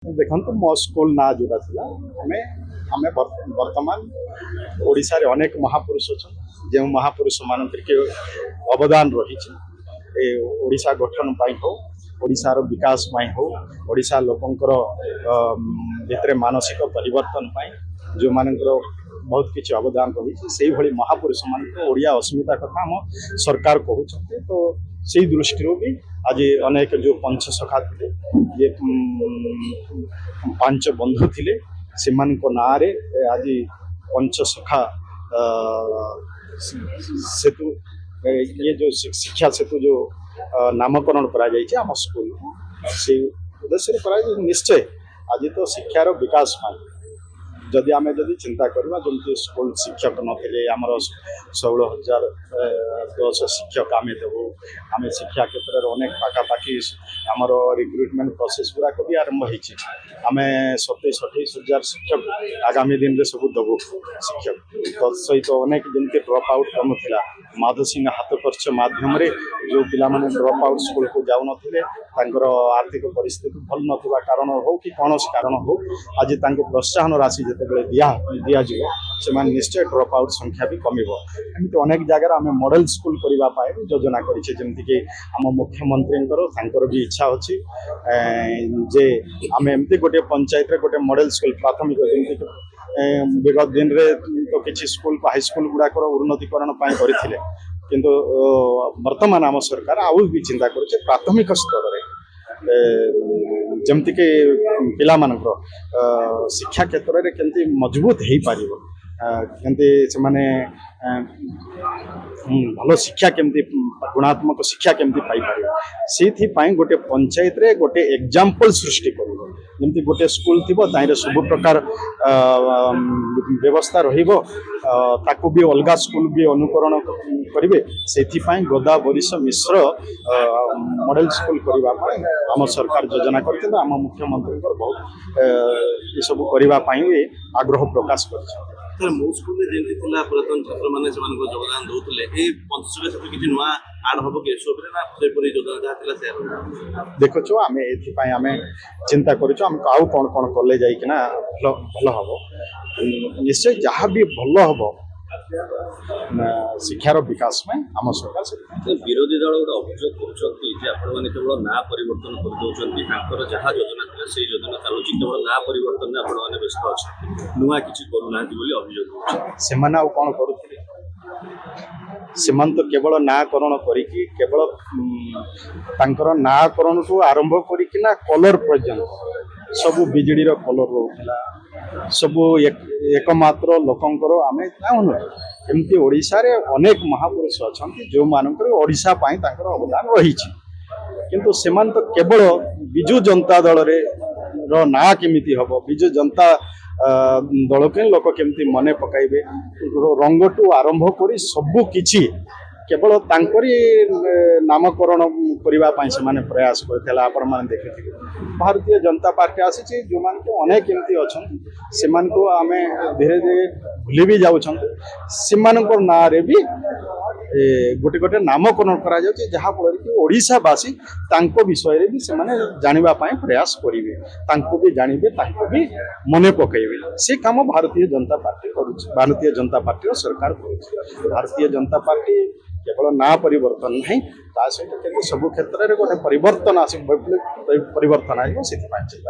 देखो मो स्कूल ना जोटा थिला आमे आमे वर्तमान ओडिशा रे अनेक महापुरुष अच्छा जो महापुरुष मान के अवदान रही ए ओडिशा गठन पाई हो ओडिशा रो विकास पाई हो ओडिशा लोकंकर भितर मानसिक परिवर्तन पाई जो मानकर बहुत किसी अवदान रही से भली महापुरुष मान ओडिया अस्मिता कथा हम सरकार कहते तो से दृष्टि भी आज अनेक जो पंच सखा थे ये पांच बंधु थे से ना आज पंच सखा सेतु ये जो शिक्षा सेतु जो नामकरण करा स्कूल से उद्देश्य निश्चय आज तो शिक्षार विकास जदि आम जदि चिंता करवा जमी स्कूल शिक्षक नथिले आमर 16,010 शिक्षक आम देवु आम शिक्षा क्षेत्र में अनेक पाखापाखि आमर रिक्रुटमेंट प्रोसेस गुड़ाक भी आरंभ होमें 27-28,000 शिक्षक आगामी दिन में सब देवु शिक्षक तत्सहित अनेक जमी ड्रप आउट करूला माधव सिंह हाथ खर्च माध्यम जो पिला ड्रप आउट स्कूल को जाऊन आर्थिक परिस्थिति भल ना कारण हो कि कौन कारण हो आज प्रोत्साहन राशि जिते दि से निश्चय ड्रप आउट संख्या भी कमिबो एमती अनेक जगह आम मॉडल स्कूल करने योजना करमती आम मुख्यमंत्री भी इच्छा अच्छी जे आम एमती गोटे पंचायत गोटे मॉडल स्कूल प्राथमिक जमी विगत दिन में तो किसी स्कूल हाईस्कूल गुड़ाक उन्नतीकरण करते किंतु वर्तमान आम सरकार आउ भी चिंता कर प्राथमिक स्तर में जमती के पिला शिक्षा क्षेत्र में केमती मजबूत हो पार से माने भल शिक्षा केमती गुणात्मक शिक्षा केमती पाई पार गोटे पंचायत रे गोटे एग्जाम्पल सृष्टि करमती गोटे स्कूल थी ताइरे सब प्रकार व्यवस्था रही भी अलग स्कूल भी अनुकरण करेंगे से गोदा बरिश मिश्र मॉडल स्कूल करने आम सरकार योजना करते आम मुख्यमंत्री बहुत ये सब करने आग्रह प्रकाश कर मो स्कूल पुरातन छात्र मैंने योगदान दौले किसी नुआ आड हम कि योजना जहाँ देखु आम ये चिंता करूँ आउ कौन कौन कले जाइना भल हम निश्चय जहाँ भी भल हम शिक्षार विकास में आम सरकार से विरोधी दल गोटे अभियोग कर केवल ना परिवर्तन कर जहाँ योजना थे से योजना चलुच केवल ना परिवर्तन में आपण व्यस्त अच्छे नुआ किसी करूना अभियोग से कौन करुले तो केवल नाकरण केवल तांकर नाकरण ठू आरंभ करना कलर पर्यंत सब बिजली कलर रोला सब एकमात्र लोकंकर आमे चाहूनु एमती ओडिशा रे अनेक महापुरुष अच्छा जो मानकर ओडिशा पाई तांकर अवदान रही किंतु सेमान तो केवल विजु जनता दल रे ना केमिति हबो विजु जनता दल के लोक केमती मने पकाइबे रंगटू आरंभ करी सबु किछि केवल तांकरी नामकरण करने प्रयास करते आपण मैंने देखिए भारतीय जनता पार्टी आसी जो मान को अनेक एमती अच्छा से आम धीरे धीरे भूली भी जाऊँ ना भी गोटे गोटे नामकरण करा जहाँफल कि ओडिशावासी विषय भी से जानिबा प्रयास करेंगे भी जानवे भी मने पकड़े से कम भारतीय जनता पार्टी करुच्ची भारतीय जनता पार्टी सरकार कर भारतीय जनता पार्टी केवल ना परिवर्तन नहीं सहित सब क्षेत्र में गोटे परिवर्तन आस परिवर्तन आए से चिंता